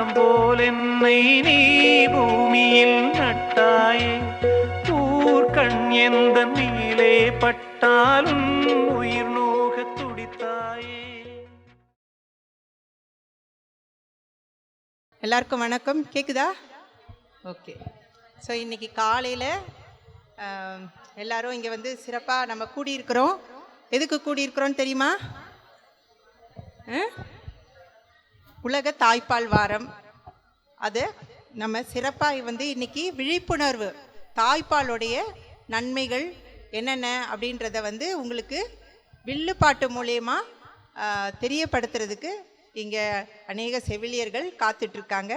மரம் போல் என்னை நீ பூமியில் நட்டாயே. ஊர்கண் எந்த நீலே பட்டாலும் உயிர் நோக துடித்தாயே. எல்லாருக்கும் வணக்கம். கேட்குதா? ஓகே. ஸோ இன்றைக்கி காலையில் எல்லோரும் இங்கே வந்து சிறப்பாக நம்ம கூடியிருக்கிறோம். எதுக்கு கூடியிருக்கிறோன்னு தெரியுமா? உலக தாய்ப்பால் வாரம். அது நம்ம சிறப்பாக வந்து இன்றைக்கி விழிப்புணர்வு, தாய்ப்பாலுடைய நன்மைகள் என்னென்ன அப்படின்றத வந்து உங்களுக்கு வில்லுப்பாட்டு மூலயமா தெரியப்படுத்துறதுக்கு இங்கே அநேக செவிலியர்கள் காத்துட்ருக்காங்க.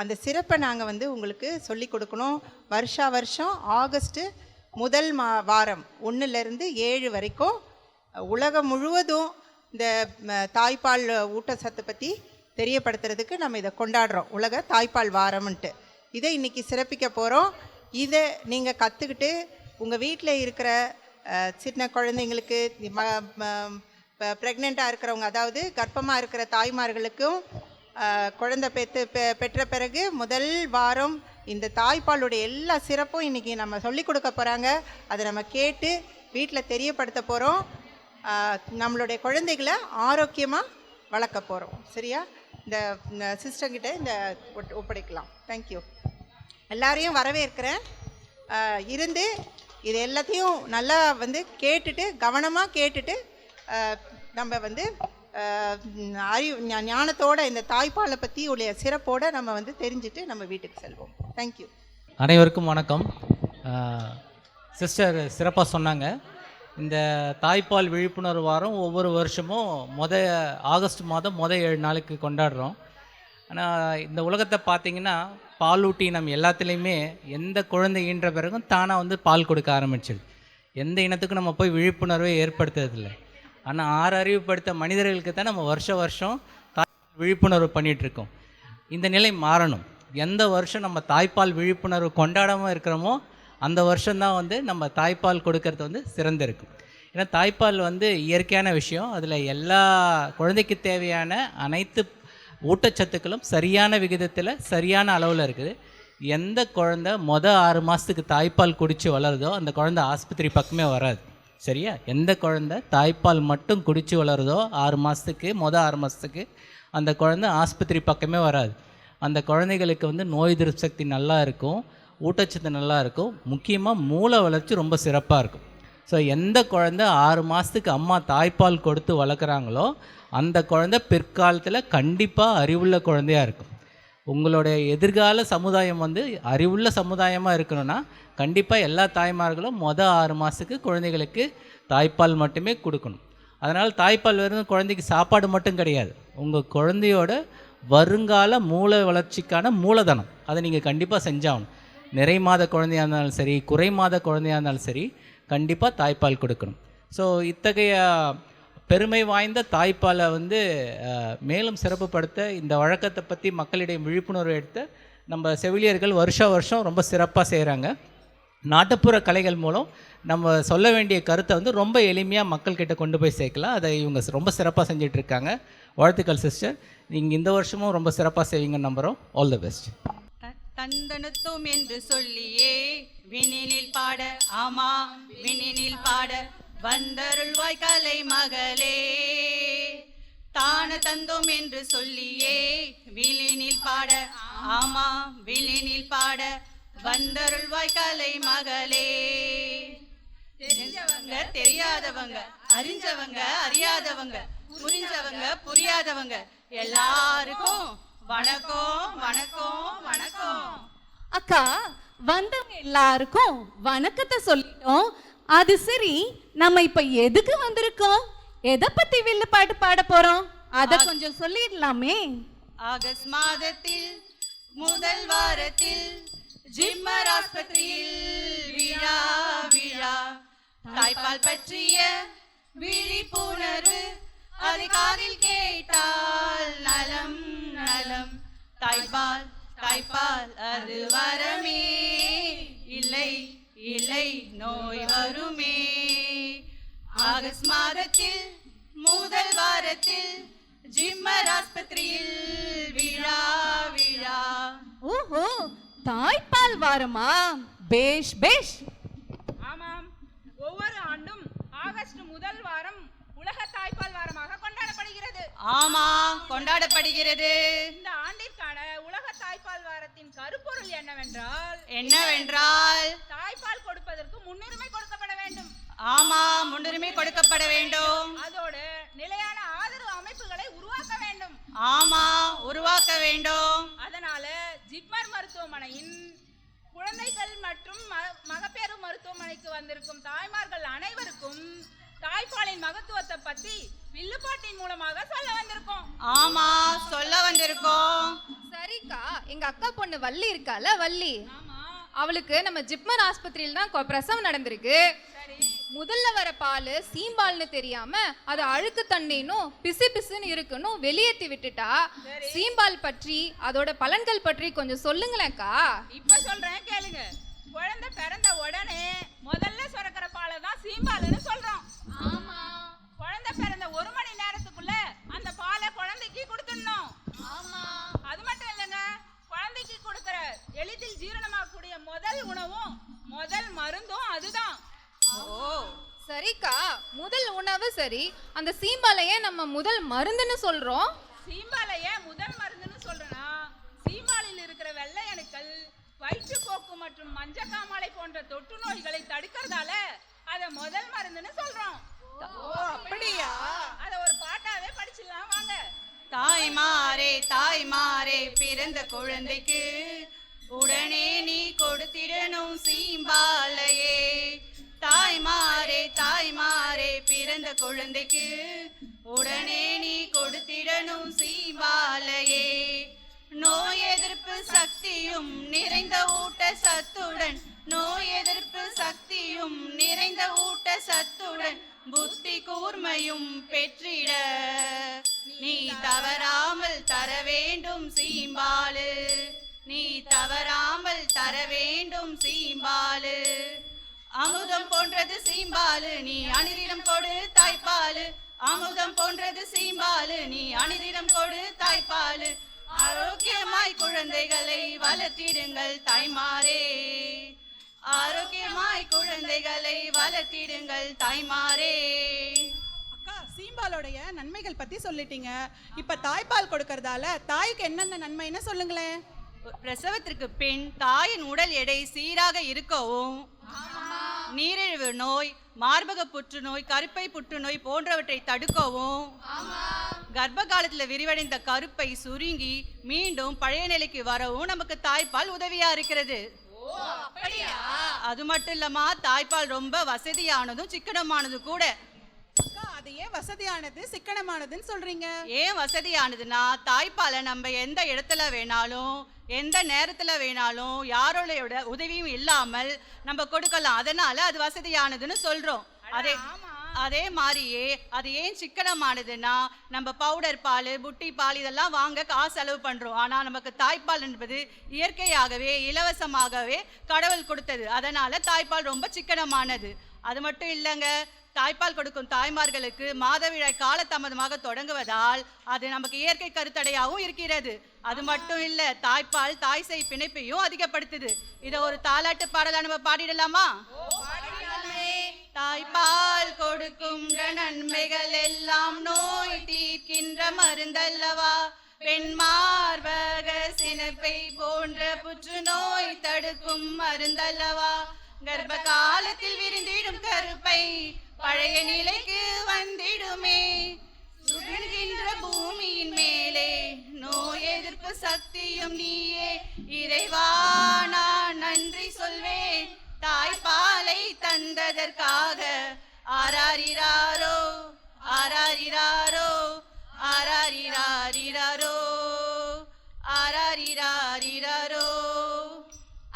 அந்த சிறப்பை நாங்கள் வந்து உங்களுக்கு சொல்லி கொடுக்கணும். வருஷம் ஆகஸ்ட்டு முதல் வாரம் 1லேருந்து 7 வரைக்கும் உலகம் முழுவதும் இந்த தாய்ப்பால் ஊட்டச்சத்தை பற்றி தெரியப்படுத்துறதுக்கு நம்ம இதை கொண்டாடுறோம், உலக தாய்ப்பால் வாரம்ன்ட்டு. இதை இன்றைக்கி சிறப்பிக்க போகிறோம். இதை நீங்கள் கற்றுக்கிட்டு உங்கள் வீட்டில் இருக்கிற சின்ன குழந்தைங்களுக்கு, ப்ரெக்னெண்ட்டாக இருக்கிறவங்க, அதாவது கர்ப்பமாக இருக்கிற தாய்மார்களுக்கும் குழந்தை பெற்ற பிறகு முதல் வாரம் இந்த தாய்ப்பாலுடைய எல்லா சிறப்பும் இன்றைக்கி நம்ம சொல்லிக் கொடுக்க போகிறாங்க. அதை நம்ம கேட்டு வீட்டில் தெரியப்படுத்த போகிறோம். நம்மளுடைய குழந்தைகளை ஆரோக்கியமாக வளர்க்க போகிறோம். சரியா? இந்த சிஸ்டர்கிட்ட இந்த ஒப்படைக்கலாம். தேங்க்யூ. எல்லாரையும் வரவேற்கிறேன். இருந்து இது எல்லாத்தையும் நல்லா வந்து கேட்டுட்டு, கவனமாக கேட்டுட்டு, நம்ம வந்து ஞானத்தோடு இந்த தாய்ப்பாலை பற்றி உடைய சிறப்போடு நம்ம வந்து தெரிஞ்சுட்டு நம்ம வீட்டுக்கு செல்வோம். தேங்க்யூ. அனைவருக்கும் வணக்கம். சிஸ்டர் சிறப்பாக சொன்னாங்க. இந்த தாய்ப்பால் விழிப்புணர்வு வாரம் ஒவ்வொரு வருஷமும் ஆகஸ்ட் மாதம் 7 நாளுக்கு கொண்டாடுறோம். ஆனால் இந்த உலகத்தை பார்த்திங்கன்னா பாலூட்டி நம்ம எல்லாத்துலேயுமே எந்த குழந்தை ஈன்ற பிறகும் தானாக வந்து பால் கொடுக்க ஆரம்பிச்சிடுது. எந்த இனத்துக்கும் நம்ம போய் விழிப்புணர்வை ஏற்படுத்துறதில்லை. ஆனால் 6 அறிவுப்படுத்த மனிதர்களுக்கு தான் நம்ம வருஷம் விழிப்புணர்வு பண்ணிகிட்ருக்கோம். இந்த நிலை மாறணும். எந்த வருஷம் நம்ம தாய்ப்பால் விழிப்புணர்வு கொண்டாடாமல் இருக்கிறோமோ அந்த வருஷம்தான் வந்து நம்ம தாய்ப்பால் கொடுக்கறது வந்து சிறந்திருக்கும். ஏன்னா தாய்ப்பால் வந்து இயற்கையான விஷயம். அதில் எல்லா குழந்தைக்கு தேவையான அனைத்து ஊட்டச்சத்துக்களும் சரியான விகிதத்தில் சரியான அளவில் இருக்குது. எந்த குழந்தை 6 மாதத்துக்கு தாய்ப்பால் குடித்து வளருதோ அந்த குழந்தை ஆஸ்பத்திரி பக்கமே வராது. சரியா? எந்த குழந்தை தாய்ப்பால் மட்டும் குடித்து வளருதோ 6 மாதத்துக்கு 6 மாதத்துக்கு அந்த குழந்தை ஆஸ்பத்திரி பக்கமே வராது. அந்த குழந்தைகளுக்கு வந்து நோய் எதிர்ப்பு சக்தி நல்லா இருக்கும், ஊட்டச்சத்து நல்லா இருக்கும், முக்கியமாக மூளை வளர்ச்சி ரொம்ப சிறப்பாக இருக்கும். ஸோ எந்த குழந்தை 6 மாதத்துக்கு அம்மா தாய்ப்பால் கொடுத்து வளர்க்குறாங்களோ அந்த குழந்தை பிற்காலத்தில் கண்டிப்பாக அறிவுள்ள குழந்தையாக இருக்கும். உங்களுடைய எதிர்கால சமுதாயம் வந்து அறிவுள்ள சமுதாயமாக இருக்கணும்னா கண்டிப்பாக எல்லா தாய்மார்களும் 6 மாதத்துக்கு குழந்தைகளுக்கு தாய்ப்பால் மட்டுமே கொடுக்கணும். அதனால் தாய்ப்பால் வெறும் குழந்தைக்கு சாப்பாடு மட்டும் கிடையாது, உங்கள் குழந்தையோட வருங்கால மூளை வளர்ச்சிக்கான மூலதனம். அதை நீங்கள் கண்டிப்பாக செஞ்சாகணும். நிறை மாத குழந்தையாக இருந்தாலும் சரி, குறை மாத குழந்தையாக இருந்தாலும் சரி, கண்டிப்பாக தாய்ப்பால் கொடுக்கணும். ஸோ இத்தகைய பெருமை வாய்ந்த தாய்ப்பாலை வந்து மேலும் சிறப்புப்படுத்த இந்த வழக்கத்தை பற்றி மக்களிடையே விழிப்புணர்வு எடுத்து நம்ம செவிலியர்கள் வருஷம் ரொம்ப சிறப்பாக செய்கிறாங்க. நாட்டுப்புற கலைகள் மூலம் நம்ம சொல்ல வேண்டிய கருத்தை வந்து ரொம்ப எளிமையாக மக்கள்கிட்ட கொண்டு போய் சேர்க்கலாம். அதை இவங்க ரொம்ப சிறப்பாக செஞ்சிட்ருக்காங்க. வாழ்த்துக்கள் சிஸ்டர். நீங்கள் இந்த வருஷமும் ரொம்ப சிறப்பாக செய்வீங்கன்னு நம்புகிறோம். All the best. தந்தனத்தும் என்று சொல்லியே விண்ணினில் பாட, ஆமா விண்ணினில் பாட வந்தருள்வாய் கலை மகளே. தான தந்தோம் என்று சொல்லியே விழினில் பாட, ஆமா விழினில் பாட வந்தருள்வாய் கலை மகளே. தெரிஞ்சவங்க தெரியாதவங்க, அறிஞ்சவங்க அறியாதவங்க, புரிஞ்சவங்க புரியாதவங்க எல்லாருக்கும் வணக்கம் வணக்கம் வணக்கம். அக்கா, வந்தவங்க எல்லாருக்கும் வணக்கத்தை சொல்லிட்டோம். அது சரி, நம்ம இப்ப எதுக்கு வந்திருக்கோம்? எதை பத்தி வில்லு பாட்டு பாட போறோம்? அத கொஞ்சம் சொல்லிடலாமே. ஆகஸ்ட் மாதத்தில் முதல் வாரத்தில் ஜிம்மர் ஆஸ்பத்திரியில் விழா விழா. தாய்ப்பால் பற்றிய விழிப்புணர்வு அதிகாரில் கேட்டால் நலம் நலம். தாய்ப்பால் தாய்ப்பால் அது வரமே, இல்லை இல்லை நோய் வருமே. ஆகஸ்ட் மாதத்தில் முதல் வாரத்தில் ஜிம்மர் ஆஸ்பத்திரியில் விழா விழா. தாய்ப்பால் வாரமா? பேஷ் பேஷ். ஆமாம், ஒவ்வொரு ஆண்டும் ஆகஸ்ட் முதல் வாரம் உலக தாய்ப்பால் வாரமாக கொண்டாடப்படுகிறது. ஆமா, கொண்டாடப்படுகிறது. இந்த ஆண்டிற்கான உலக தாய்ப்பால் வாரத்தின் கருப்பொருள் என்னவென்றால் தாய்ப்பால் கொடுப்பதற்கு முன்னுரிமை கொடுக்கப்பட வேண்டும். ஆமா, முன்னுரிமை கொடுக்கப்பட வேண்டும். அதோடு நிலையான ஆதரவு அமைப்புகளை உருவாக்க வேண்டும். ஆமா, உருவாக்க வேண்டும். அதனால ஜிப்மர் மருத்துவமனையின் குழந்தைகள் மற்றும் மகப்பேறு மருத்துவமனைக்கு வந்திருக்கும் தாய்மார்கள் அனைவருக்கும் தாய்ப்பாலின் மகத்துவத்தை பத்தி வில்லுப்பாட்டின் மூலமாக சொல்ல வந்திருக்கோம். ஆமா, சொல்ல வந்திருக்கோம். சரிக்கா, எங்க அக்கா பொண்ணு வள்ளி இருக்கால, வள்ளி, அவளுக்கு நம்ம ஜிப்மர் ஆஸ்பத்திரியில் தான் பிரசவம் நடந்திருக்கு. முதல்ல வர பால் சீம்பால்னு தெரியாம அது அழுக்கு தண்ணினும் பிசு பிசுன்னு இருக்குன்னு வெளியேற்றி விட்டுட்டா. சீம்பால் பற்றி அதோட பலன்கள் பற்றி கொஞ்சம் சொல்லுங்களேன்க்கா. இப்ப சொல்றேன் கேளுங்க. குழந்தை பிறந்த உடனே முதல்ல சுரக்கிற பாலை தான் சீம்பால்னு சொல்றோம். ஆமா, குழந்தை பிறந்த 1 மணி நேரத்துக்குள்ள அந்த பாலை குழந்தைக்கு கொடுத்துடணும். ஆமா, அது மட்டும் இல்லைங்க, குழந்தைக்கு கொடுக்கிற எளிதில் ஜீரணமாகக்கூடிய முதல் உணவும் முதல் மருந்தும் அதுதான். ஓ சரிக்கா, முதல் உணவு சரி, அந்த சீம்பாலையே நம்ம முதல் மருந்துன்னு சொல்றோம். சீம்பாலையே முதல் மருந்துன்னு சொல்றேன்னா, சீம்பாலில் இருக்கிற வெள்ளை அணுக்கள் வயிற்றுப்போக்கு மற்றும் மஞ்சக்காமாலை போன்ற தொற்று நோய்களை தடுக்கிறதால அத முதல் மருந்துன்னு சொல்றோம். அப்படியா? அத ஒரு பாட்டாவே படிச்சிடலாம் வாங்க. தாய்மாரே தாய்மாரே, பிறந்த குழந்தைக்கு உடனே நீ கொடுத்திடணும் சீம்பாலையே. தாய்மாரே தாய்மாரே, பிறந்த குழந்தைக்கு உடனே நீ கொடுத்திடணும் சீம்பாலையே. நோய் எதிர்ப்பு சக்தியும் நிறைந்த ஊட்டச்சத்துடன், நோய் எதிர்ப்பு சக்தியும் நிறைந்த ஊட்டச்சத்துடன் புத்தி கூர்மையும் பெற்றிட நீ தவறாமல் தர வேண்டும் சீம்பாலு. நீ தவறாமல் தர வேண்டும் சீம்பாலு. அமுதம் போன்றது சீம்பாலு, நீ அனிதினம் கொடு தாய்ப்பாலு. அமுதம் போன்றது சீம்பாலு, நீ அனிதினம் கொடு தாய்ப்பாலு. ஆரோக்கியமாய் குழந்தைகளை வளர்த்திடுங்கள் தாய்மாரே. ஆரோக்கியமாய் குழந்தைகளை வளர்த்திடுங்கள் தாய்மாரே. அக்கா, சீம்பாலோடைய நன்மைகள் பத்தி சொல்லிட்டீங்க. இப்ப தாய்ப்பால் கொடுக்கறதால தாய்க்கு என்னென்ன நன்மைன்னு சொல்லுங்களேன். பிரசவத்திற்கு பின் தாயின் உடல் எடை சீராக இருக்கவும், நீரிழிவு நோய், மார்பக புற்றுநோய், கருப்பை புற்றுநோய் போன்றவற்றை தடுக்கவும், கர்ப்ப காலத்துல விரிவடைந்த கருப்பை சுருங்கி மீண்டும் பழைய நிலைக்கு வரவும் நமக்கு தாய்ப்பால் உதவியா இருக்கிறது. அது மட்டும் இல்லாம தாய்ப்பால் ரொம்ப வசதியானதும் சிக்கனமானதும் கூட. அக்கா, அது ஏன் வசதியானது சிக்கனமானதுன்னு சொல்றீங்க? ஏன் வசதியானதுன்னா, தாய்ப்பாலை நம்ம எந்த இடத்துல வேணாலும் எந்த நேரத்துல வேணாலும் யாரோட உதவியும் இல்லாமல் நம்ம கொடுக்கலாம். அதனால அது வசதியானதுன்னு சொல்றோம். அதே மாதிரியே அது ஏன் சிக்கனமானதுன்னா, நம்ம பவுடர் பால், புட்டி பால் இதெல்லாம் வாங்க காசு செலவு பண்றோம். ஆனா நமக்கு தாய்ப்பால் என்பது இயற்கையாகவே இலவசமாகவே கடவுள் கொடுத்தது. அதனால தாய்ப்பால் ரொம்ப சிக்கனமானது. அது மட்டும் இல்லைங்க, தாய்ப்பால் கொடுக்கும் தாய்மார்களுக்கு மாதவிடாய் காலதாமதமாக தொடங்குவதால் அது நமக்கு இயற்கை கருத்தடையாகவும் இருக்கிறது. அது மட்டும் இல்ல, தாய்ப்பால் தாய் சேய் பிணைப்பையும் அதிகப்படுத்துது. இத ஒரு தாலாட்டு பாடலா நம்ம பாடிடலாமா? தாய்ப்பால் கொடுக்கும் நன்மைகள் எல்லாம் நோய் தீர்க்கின்ற மருந்தல்லவா. பெண் மார்பக சினைப்பை போன்ற புற்றுநோய் தடுக்கும் மருந்தல்லவா. கர்ப்ப காலத்தில் விரிந்திடும் கருப்பை பழைய நிலைக்கு வந்திடுமே. சுடுகின்ற பூமியின் மேலே நோய் எதிர்ப்பு சக்தியும் நீயே. இறைவா நான் நன்றி சொல்வேன் தாய்ப்பாலை தந்ததற்காக. ஆராரிராரோ ஆராரிராரோ ஆராரிராரிராரோ ஆராரிராரிராரோ.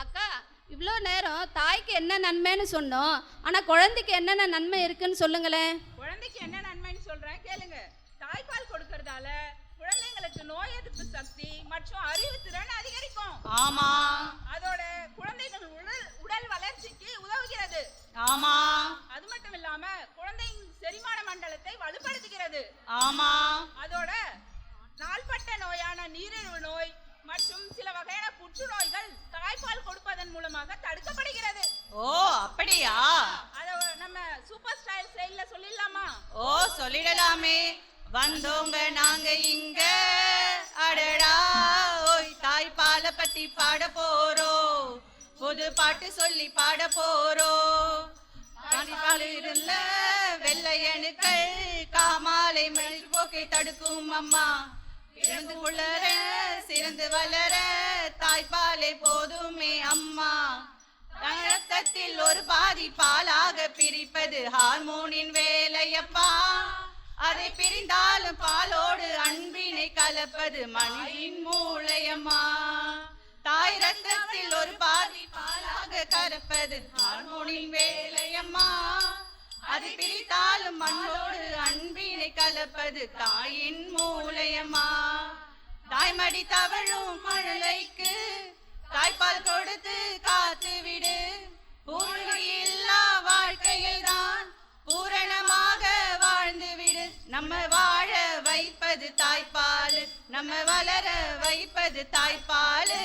அக்கா, இவ்வளோ நேரம் தாய்க்கு என்ன நன்மைன்னு சொன்னோம், ஆனா குழந்தைக்கு என்னென்ன நன்மை இருக்குன்னு சொல்லுங்களேன். குழந்தைக்கு என்ன நன்மைன்னு சொல்றேன் கேளுங்க. தாய்ப்பால் கொடுக்கறதால குழந்தைங்களுக்கு நோய் எதிர்ப்பு சக்தி மற்றும் அறிவுத்திறன் அதிகரிக்கும். ஆமா, அதோட குழந்தைகள் உடல் வளர்ச்சிக்கு உதவுகிறது. ஆமா, அது மட்டும் இல்லாம குழந்தையின் செரிமான மண்டலத்தை வலுப்படுத்துகிறது. ஆமா, அதோட நாள்பட்ட நோயான நீரிழிவு நோய் மற்றும் சில வகையான புற்றுநோய்கள் தாய்ப்பால் சொல்லிடலாமே வந்தோங்க நாங்க இங்க அடடா ஓய் தாய்ப்பாலை பத்தி பாட போறோம் புது பாட்டு சொல்லி பாட போறோம் இருந்த வெள்ளையணுக்கள் காமாலை மனித போக்கை தடுக்கும் அம்மா இருந்து உளர சிறந்து வளர தாய்ப்பாலை போதுமே அம்மா ரத்தத்தில் ஒரு பாதி பாலாக பிரிப்பது ஹார்மோனின் வேலையப்பா அதை பிரிந்தாலும் பாலோடு அன்பினை கலப்பது மனிதனின் மூளையம்மா தாய் ரத்தத்தில் ஒரு பாதி பாலாக கலப்பது ஹார்மோனின் வேலையம்மா அதை பிரித்தாலும் மண்ணோடு அன்பினை கலப்பது தாயின் மூளையம்மா தாய்மடி தவழும் மழலைக்கு தாய்ப்பால் கொடுத்து காத்து விடு பூர்வீல்லா வாழ்க்கையில் தான் பூரணமாக வாழ்ந்து விடு நம்ம வாழ வைப்பது தாய்ப்பால் நம்ம வளர வைப்பது தாய்ப்பால்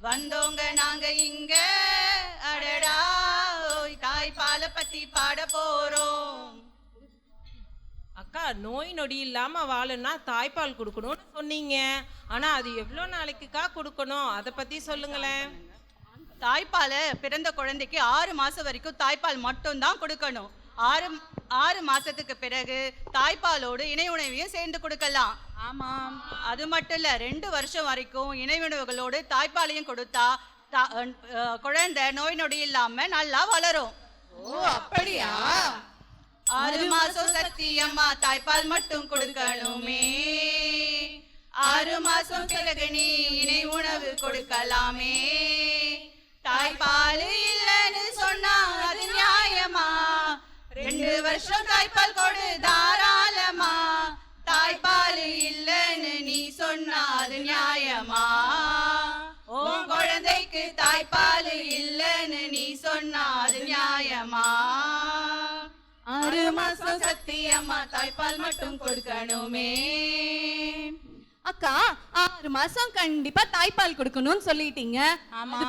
வந்தோங்க நாங்க இங்க அடடா தாய்ப்பாலை பத்தி பாட போறோம். அக்கா நோய் நொடி இல்லாம வாழணும்னா தாய்ப்பால் கொடுக்கணும்னு சொன்னீங்க. ஆனா அது எவ்வளோ நாளைக்குக்கா கொடுக்கணும் அதை பத்தி சொல்லுங்களேன். தாய்ப்பாலை பிறந்த குழந்தைக்கு 6 மாசம் வரைக்கும் தாய்ப்பால் மட்டும்தான் கொடுக்கணும். 6 மாசத்துக்கு பிறகு தாய்ப்பாலோடு இணை உணவையும் சேர்ந்து கொடுக்கலாம். ஆமாம். அது மட்டும் இல்ல 2 வருஷம் வரைக்கும் இணை உணவுகளோடு தாய்ப்பாலையும் கொடுத்தா குழந்தை நோய் நொடி இல்லாம நல்லா வளரும். ஓ அப்படியா? 6 மாசம் சத்தியம்மா தாய்ப்பால் மட்டும் கொடுக்கணுமே 6 மாசம் பிறகு நீ இணை உணவு கொடுக்கலாமே தாய்ப்பால் இல்லைன்னு சொன்னா அது நியாயமா 2 வருஷம் தாய்ப்பால் கொடு தாராளமா தாய்ப்பால் இல்லைன்னு நீ சொன்னா அது நியாயமா உன் குழந்தைக்கு தாய்ப்பால் இல்லைன்னு நீ சொன்னா அது நியாயமா 6 மாசம் சத்தியம்மா தாய்ப்பால் மட்டும் கொடுக்கணுமே. அக்கா 6 மாசம் கண்டிப்பா தாய்ப்பால் கொடுக்கணும்னு சொல்லிட்டீங்க. ஆமா.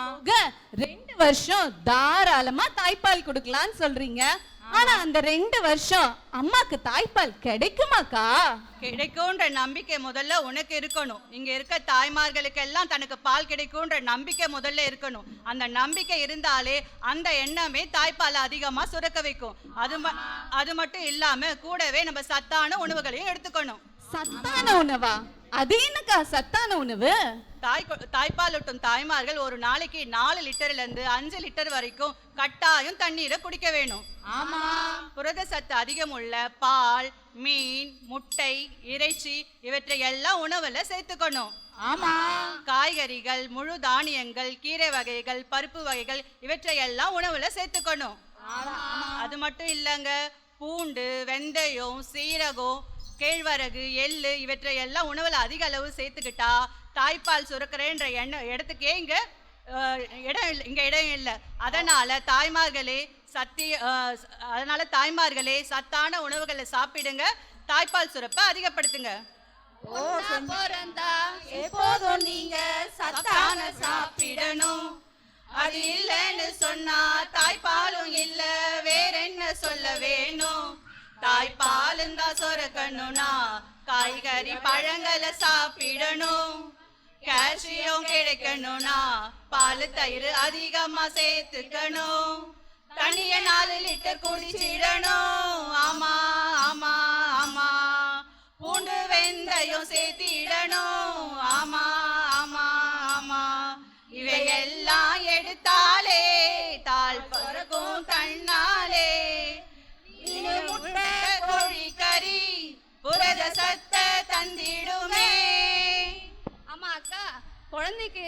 2 வருஷம் தாராளமா தாய்ப்பால் கொடுக்கலாம்னு சொல்றீங்க. ஆனா அந்த 2 வருஷம் அம்மாக்கு தாய்ப்பால் கிடைக்குமாக்கா? கிடைக்கும்ன்ற நம்பிக்கை முதல்ல உனக்கு இருக்கணும். இங்க இருக்க தாய்மார்களுக்கு எல்லாம் தனக்கு பால் கிடைக்கும்ன்ற நம்பிக்கை முதல்ல இருக்கணும். அந்த நம்பிக்கை இருந்தாலே அந்த எண்ணமே தாய்ப்பால் அதிகமா சுரக்க வைக்கும். அது மட்டும் இல்லாம கூடவே நம்ம சத்தான உணவுகளையும் எடுத்துக்கணும். சத்தான உணவா? அது என்னக்கா சத்தான உணவு? தாய்ப்பாலூட்டும் தாய்மார்கள் ஒரு நாளைக்கு 4 லிட்டர்ல இருந்து 5 லிட்டர் வரைக்கும் கட்டாயம் தண்ணீரை குடிக்க வேணும். ஆமா. புரத சத்து அதிகம் உள்ள பால், மீன், முட்டை, இறைச்சி இவற்றை எல்லாம் உணவுல சேர்த்துக்கணும். ஆமா. காய்கறிகள், முழு தானியங்கள், கீரை வகைகள், பருப்பு வகைகள் இவற்றை எல்லாம் உணவுல சேர்த்துக்கணும். அது மட்டும் இல்லைங்க, பூண்டு, வெந்தயம், சீரகம், கேழ்வரகு, எள்ளு இவற்றை எல்லாம் உணவுல அதிக அளவு சேர்த்துக்கிட்டா தாய்ப்பால் சுரக்கிறேன்ற இடத்துக்கே இங்க இடம் இல்லை. அதனால தாய்மார்களே சத்தான உணவுகளை சாப்பிடுங்க, தாய்ப்பால் சுரப்பை அதிகப்படுத்துங்க. எப்போதும் நீங்க சத்தான சாப்பிடணும். அது இல்லைன்னு சொன்னா தாய்ப்பாலும் இல்ல வேற என்ன சொல்ல வேணும். தாய்ப்பாலும் தான் சுரக்கணும்னா காய்கறி பழங்களை சாப்பிடணும். கால்சியம் கிடைக்கணும்னா பால் தயிர் அதிகமா சேர்த்துக்கணும். தண்ணிய 4 லிட்டர் குடிச்சிடணும். ஆமா ஆமா ஆமா. பூண்டு வெந்தயம் சேர்த்திடணும். ஆமா ஆமா ஆமா. இவையெல்லாம் எடுத்தாலே தால் பறக்கும் தன்னாலே. முட்டை, கோழி கறி புரத சத்த தந்திடுமே. ஆமா அக்கா, குழந்தைக்கு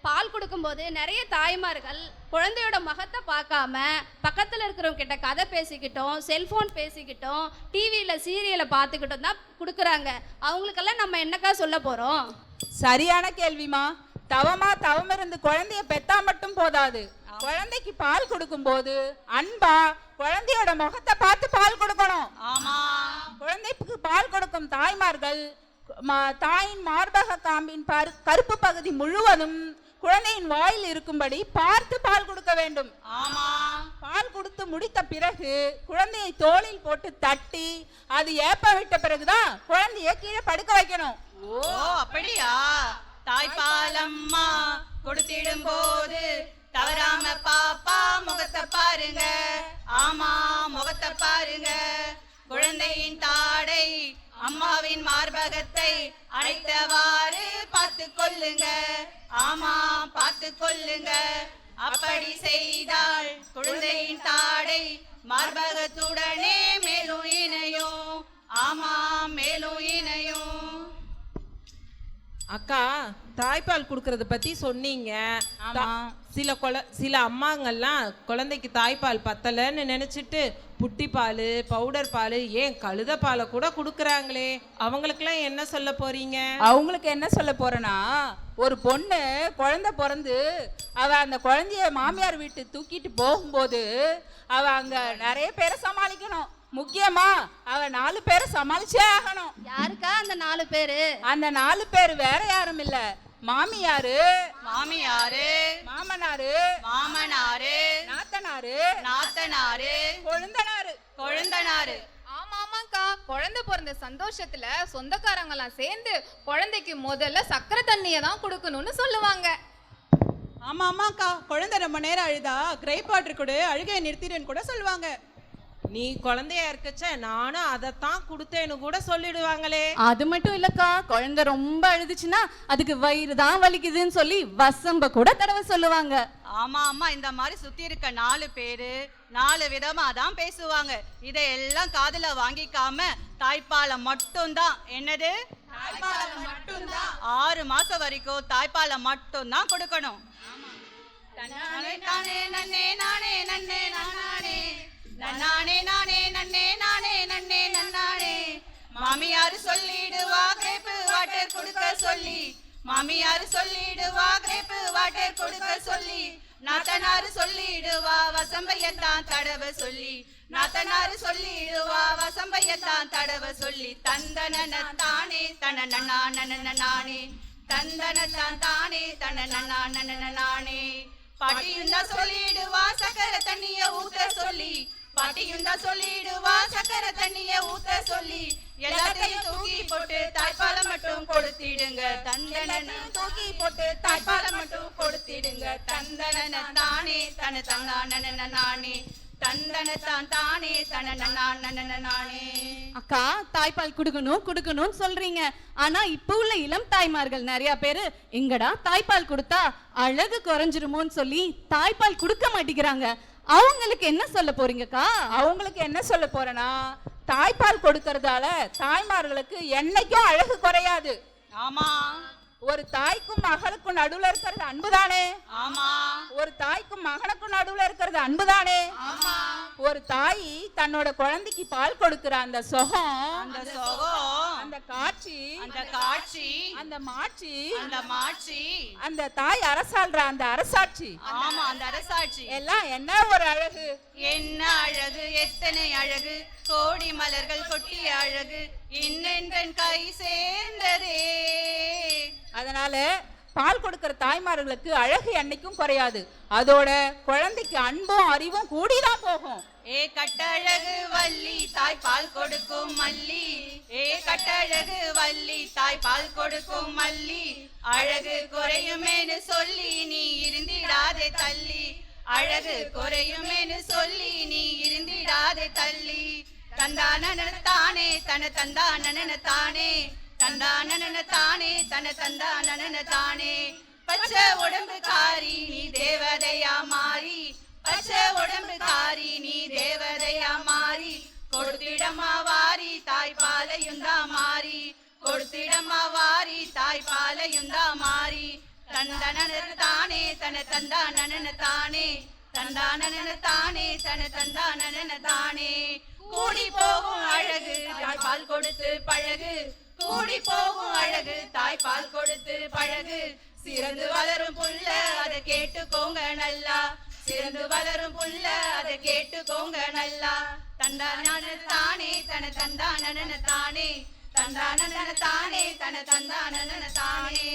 பால் கொடுக்கும்போது நிறைய தாய்மார்கள் குழந்தையோட முகத்தை பார்க்காம பக்கத்தில் இருக்கிறவங்க கிட்ட கதை பேசிக்கிட்டோம், செல்ஃபோன் பேசிக்கிட்டோம், டிவியில் சீரியலை பார்த்துக்கிட்டோம் தான் கொடுக்குறாங்க. அவங்களுக்கெல்லாம் நம்ம என்னக்கா சொல்ல போகிறோம்? சரியான கேள்விமா. தவம் இருந்து குழந்தைய பெத்தா மட்டும் போதாது. குழந்தைக்கு பால் கொடுக்கும் போது அன்பா குழந்தையோட முகத்தை பார்த்து பால் கொடுக்கணும். ஆமா. குழந்தைக்கு பால் கொடுக்கும் தாய்மார்கள் தாயின் மார்பக காம்பின் கருப்பு பகுதி முழுவதும் குழந்தையின் வாயில் இருக்கும்படி பார்த்து பால் கொடுக்க வேண்டும். ஆமா. பால் கொடுத்து முடித்த பிறகு குழந்தையை தோளில் போட்டு தட்டி அது ஏப்ப விட்ட பிறகுதான் குழந்தைய கீழே படுக்க வைக்கணும். ஓ அப்படியா? தாய்ப்பால் அம்மா கொடுத்திடும் போது தவறாம பாப்பா முகத்தை பாருங்க. ஆமா, முகத்தை பாருங்க. குழந்தையின் தாடை அம்மாவின் மார்பகத்தை அழைத்தவாறு பார்த்து கொள்ளுங்க. ஆமா, பார்த்து கொள்ளுங்க. அப்படி செய்தால் குழந்தையின் தாடை மார்பகத்துடனே மேலும் இணையும். ஆமா, மேலும் இணையும். அக்கா, தாய்ப்பால் கொடுக்கறத பத்தி சொன்னீங்க. சில அம்மாங்கெல்லாம் குழந்தைக்கு தாய்ப்பால் பத்தலைன்னு நினைச்சிட்டு புட்டி பால், பவுடர் பால், ஏன் கழுத பாலை கூட கொடுக்குறாங்களே, அவங்களுக்கெல்லாம் என்ன சொல்ல போறீங்க? அவங்களுக்கு என்ன சொல்ல போறேன்னா, ஒரு பொண்ணு குழந்தை பிறந்து அவ அந்த குழந்தைய மாமியார் வீட்டு தூக்கிட்டு போகும்போது அவ அங்க நிறைய பேரை சமாளிக்கணும். முக்கியமா அவ 4 பேரை சமாளிச்சே ஆகணும். யாருக்கா அந்த 4 பேரு? அந்த 4 பேர் வேற யாரும் இல்ல, மாமியாரு, மாமனாரு, நாத்தனாரு, கொழுந்தனாரு. ஆமாமாக்கா, குழந்தை பிறந்த சந்தோஷத்துல சொந்தக்காரங்க எல்லாம் சேர்ந்து குழந்தைக்கு முதல்ல சக்கரை தண்ணியை தான் கொடுக்கணும்னு சொல்லுவாங்க. ஆமாக்கா, குழந்தை ரொம்ப நேரம் அழுதா கிரேப் வாட்டர் கொடு, அழுகையை நிறுத்திடுன்னு கூட சொல்லுவாங்க. நீ குழந்தையா இருக்கச்ச நானும் அதைத்தான் கொடுத்தேன்னு கூட சொல்லிடுவாங்களே. அது மட்டும் இல்லக்கா, குழந்தை ரொம்ப அழுதுச்சுன்னா அதுக்கு வயிறு தான் வலிக்குதுன்னு சொல்லி வசம்ப கூட தடவை சொல்லுவாங்க. ஆமா ஆமா, இந்த மாதிரி சுத்தி இருக்க 4 பேரு 4 விதமா தான் பேசுவாங்க. இதையெல்லாம் காதுல வாங்கிக்காம தாய்ப்பாலை மட்டும்தான், என்னது தாய்ப்பாலை மட்டும்தான் 6 மாசம் வரைக்கும் தாய்ப்பாலை மட்டும்தான் கொடுக்கணும். நன்னானே நானே நன்னே நானே நன்னே நானே நன்னானே நானே நன்னே நானே நன்னே நன்னானே. மாமியாரு சொல்லிடுவா கிரேப் வாட்டர் கொடுக்க சொல்லி, மாமியாரு சொல்லிடுவா கிரேப் வாட்டர் கொடுக்க சொல்லி, நாத்தனாரு சொல்லிடுவா வசம்பையத்தான் தடவை சொல்லி, நாத்தனாரு சொல்லிடுவா வசம்பையத்தான் தடவை சொல்லி. தந்தன தானே தன நானே, தந்தனத்தான் தானே தன நானே. பாட்டியும் தான் சொல்லிடுவா சக்கரை தண்ணிய ஊத்த சொல்லி, பாட்டியும் தான் சொல்லிடுவா சக்கரை தண்ணிய ஊத்த சொல்லி. எல்லாத்தையும் தூக்கி போட்டு தாய்ப்பாலை மட்டும் கொடுத்திடுங்க. தந்தன தூக்கி போட்டு தாய்ப்பாலை மட்டும் கொடுத்திடுங்க. தந்தன தானே தன நானே, தந்தனத்தான் தானே தன நானே. அக்கா, தாய்ப்பால் கொடுக்கணும்னு சொல்றீங்க. ஆனா இப்ப உள்ள இளம் தாய்மார்கள் நிறைய பேரு எங்கடா தாய்ப்பால் கொடுத்தா அழகு குறைஞ்சிருமோன்னு சொல்லி தாய்ப்பால் கொடுக்க மாட்டேங்கிறாங்க. அவங்களுக்கு என்ன சொல்ல போறீங்கக்கா? அவங்களுக்கு என்ன சொல்ல போறேன்னா, தாய்ப்பால் கொடுக்கறதால தாய்மார்களுக்கு என்னைக்கும் அழகு குறையாது. ஆமா. ஒரு தாய்க்கும் மகளுக்கும் நடுவுல இருக்கிறது அன்புதானே? ஆமா. ஒரு தாய்க்கும் மகனுக்கும் நடுவுல இருக்கிறது அன்புதானே? ஆமா. ஒரு தாய் தன்னோட குழந்தைக்கு பால் கொடுக்கிற அந்த சுகம், அந்த காட்சி, அந்த மாட்சி, அந்த தாய் அரசாள்ற அந்த அரசாட்சி, ஆமா அந்த அரசாட்சி எல்லாம் என்ன ஒரு அழகு! என்ன அழகு, எத்தனை அழகு! கோடி மலர்கள் கொட்டிய அழகு இன்னென்றன் கை சேர்ந்ததே. அதனால பால் கொடுக்கிற தாய்மார்களுக்கு அழகு என்னைக்கும் குறையாது. அதோட குழந்தைக்கு அன்பும் அறிவும் கூடிதான் போகும். ஏ கட்டழகு வள்ளி தாய்ப்பால் கொடுக்கும் மல்லி, ஏ கட்டழகு வள்ளி தாய்ப்பால் கொடுக்கும் மல்லி. அழகு குறையுமேனு சொல்லி நீ இருந்திடாதே தள்ளி, அழகு குறையுமேனு சொல்லி நீ இருந்திடாதே தள்ளி. தந்தானன தானே தன தந்தானன தானே, தந்தானன தானே தன தந்தானன தானே. பச்சை உடம்புக்காரி நீ தேவதையா மாறி, பச்சை உடம்புக்காரி நீ தேவதையா மாறி. கொடுத்திடமா வாரி தாய்ப்பாலையும் தான் மாறி, கொடுத்திடமா வாரி தாய்ப்பாலையும் தான் மாறி. தந்தனன தானே தன தந்தானன தானே, தந்தானன தானே தன தந்தானன தானே. கூடி போகும் அழகு தாய்ப்பால் கொடுத்து பழகு, கூடி போகும் அழகு தாய்ப்பால் கொடுத்து பழகு. சிறந்து வளரும் புள்ள அதை கேட்டுக்கோங்க நல்லா, சிறந்து வளரும் புள்ள அதை கேட்டுக்கோங்க நல்லா. தந்தானன தானே தன தந்தானன தானே, தந்தானன தானே தன தந்தானன தானே.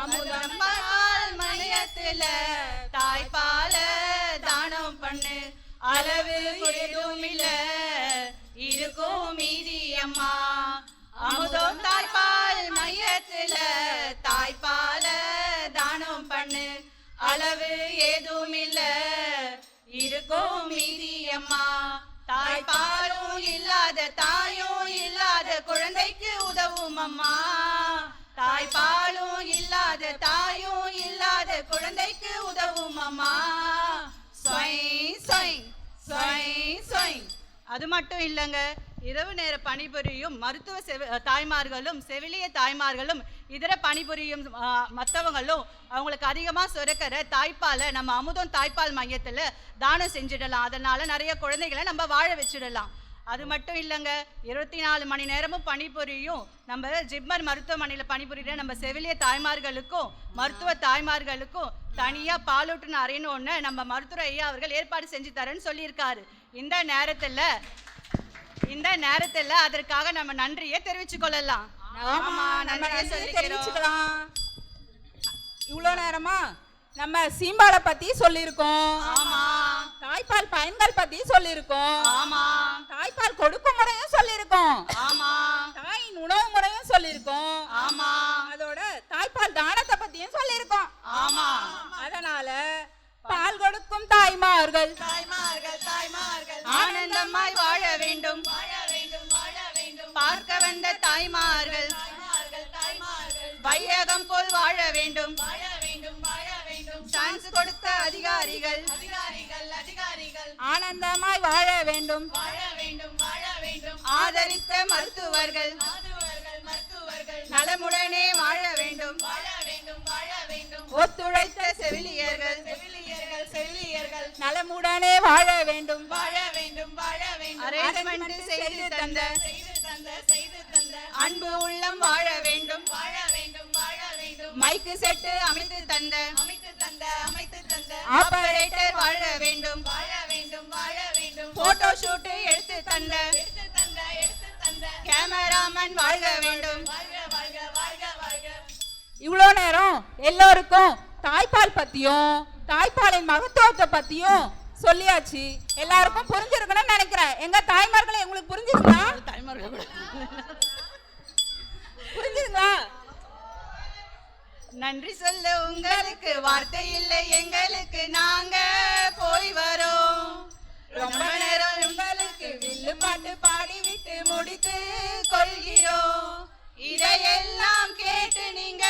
அமுதம் பால் மையத்துல தாய்ப்பால தானம் பண்ணு அளவு குறைதும் இல்ல இருக்கும் மீதி அம்மா அமுதம் தாய்ப்பால் மையத்துல தாய்ப்பால தானம் பண்ணு அளவு ஏதும் இல்ல இருக்கும் மீதி அம்மா தாய்ப்பாலும் இல்லாத தாயும் இல்லாத குழந்தைக்கு உதவும் அம்மா தாய்ப்பாலும் இல்லாத தாயும் இல்லாத குழந்தைக்கு உதவும் அம்மா அது மட்டும் இல்லைங்க இரவு நேர பணிபுரியும் மருத்துவ தாய்மார்களும் செவிலிய தாய்மார்களும் இதர பணிபுரியும் மற்றவங்களும் அவங்களுக்கு அதிகமாக சுரக்கிற தாய்ப்பாலை நம்ம அமுதம் தாய்ப்பால் மையத்தில் தானம் செஞ்சிடலாம். அதனால நிறைய குழந்தைகளை நம்ம வாழ வச்சிடலாம். அது மட்டும் இல்லைங்க 24 மணி நேரமும் பணிபுரியும் நம்ம ஜிப்மர் மருத்துவமனையில் பணிபுரிகிற நம்ம செவிலிய தாய்மார்களுக்கும் மருத்துவ தாய்மார்களுக்கும் தனியாக பாலூட்டுன்னு அறையணும்னு நம்ம மருத்துவர் ஐயா அவர்கள் ஏற்பாடு செஞ்சு தரேன்னு சொல்லியிருக்காரு. இந்த நேரத்தில் அதற்காக நம்ம நன்றியை தெரிவிச்சுக் கொள்ளலாம். தெரிவிச்சுக்கலாம். இவ்வளோ நேரமா நம்ம சீம்பாலை பத்தி சொல்லியிருக்கோம். ஆமா. தாய்ப்பால் பயன்கள் பத்தி சொல்லியிருக்கோம். ஆமா. தாய்ப்பால் கொடுக்கும் முறையும் சொல்லியிருக்கோம். ஆமா. தாயின் உணவு முறையும் சொல்லியிருக்கோம். ஆமா. அதோட தாய்ப்பால் தானத்தை பத்தியும் சொல்லியிருக்கோம். ஆமா. அதனால பால் கொடுக்கும் தாய்மார்கள் ஆனந்தமாய் வாழ வேண்டும் பார்க்க வந்த தாய்மார்கள் வையகம் போல் வாழ வேண்டும் சான்ஸ் கொடுத்த அதிகாரிகள் ஆனந்தமாய் வாழ வேண்டும் ஆதரித்த மருத்துவர்கள் நலமுடனே வாழ வேண்டும் ஒத்துழைத்த செவிலியர்கள் நலமுடனே வாழ வேண்டும் அரேஞ்ச்மெண்ட் செய்து தந்த அன்பு உள்ளம் வாழ வேண்டும் மைக்கு செட்டு அமைத்து தந்த ஆபரேட்டர் வாழ வேண்டும் போட்டோ ஷூட் எடுத்து தந்த கேமராமேன் வாழ வேண்டும். இவ்வளோ நேரம் எல்லோருக்கும் தாய்ப்பால் பத்தியும் தாய்ப்பாலின் மகத்துவத்தை பத்தியும் சொல்லியாச்சு. எல்லாருக்கும் புரிஞ்சிருக்கணும்னு நினைக்கிறேன். எங்க தாய்மார்களை உங்களுக்கு புரிஞ்சுதுங்களா? புரிஞ்சுதுங்களா? நன்றி சொல்ல உங்களுக்கு வார்த்தை இல்லை எங்களுக்கு நாங்க போய் வரோம். ரொம்ப நேரம் உங்களுக்கு வில்லு பாட்டு பாடிவிட்டு முடித்து கொள்கிறோம். இதையெல்லாம் கேட்டு நீங்க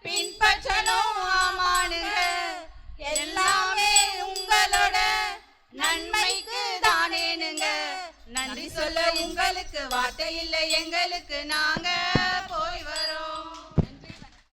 பின்பற்றணும் ஆமானுங்க. எல்லாமே உங்களோட நன்மைக்கு தானேனுங்க. நன்றி சொல்ல உங்களுக்கு வார்த்தை இல்லை எங்களுக்கு நாங்க